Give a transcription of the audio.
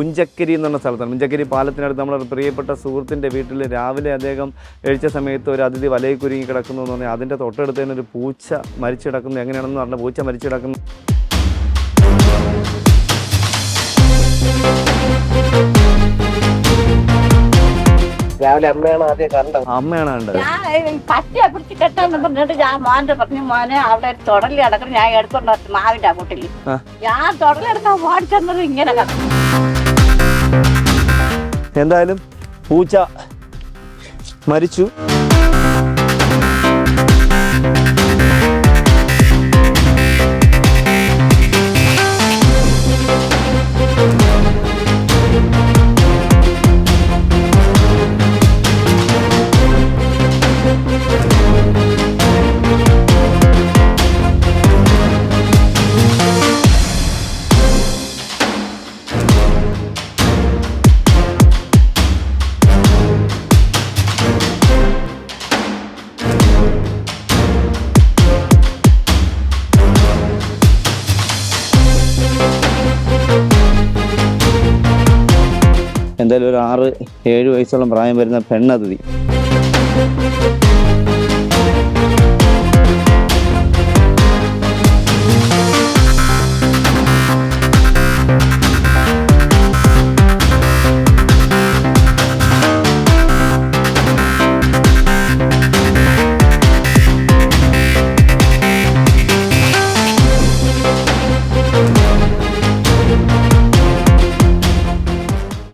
പുഞ്ചക്കരി എന്ന് പറഞ്ഞ സ്ഥലത്താണ്. പുഞ്ചക്കരി പാലത്തിനടുത്ത് നമ്മുടെ പ്രിയപ്പെട്ട സുഹൃത്തിൻ്റെ വീട്ടിൽ രാവിലെ അദ്ദേഹം എഴിച്ച സമയത്ത് ഒരു അതിഥി വലയിൽ കുരുങ്ങി കിടക്കുന്നു എന്ന് പറഞ്ഞാൽ അതിൻ്റെ തൊട്ടടുത്ത് തന്നെ ഒരു പൂച്ച മരിച്ചു കിടക്കുന്നു. എങ്ങനെയാണെന്ന് പറഞ്ഞാൽ പൂച്ച മരിച്ചു കിടക്കുന്നു. രാവിലെ അമ്മയാണ് ആദ്യം കണ്ടത്. അമ്മയാണ് കണ്ടത്. പറ്റിയെ പിടിച്ച് കെട്ടാന്ന് പറഞ്ഞിട്ട് ഞാൻ മോന്റെ പറഞ്ഞു, മോനെ അവിടെ തുടലി അടക്കണം, ഞാൻ എടുത്തോണ്ട് മാവിന്റെ കൂട്ടിൽ ഞാൻ തുടലെടുക്കാൻ ഓടിച്ചെന്നത് ഇങ്ങനെ കണ്ടു. എന്തായാലും പൂച്ച മരിച്ചു. എന്തായാലും ഒരു 6-7 വയസ്സോളം പ്രായം വരുന്ന പെണ്ണതിഥി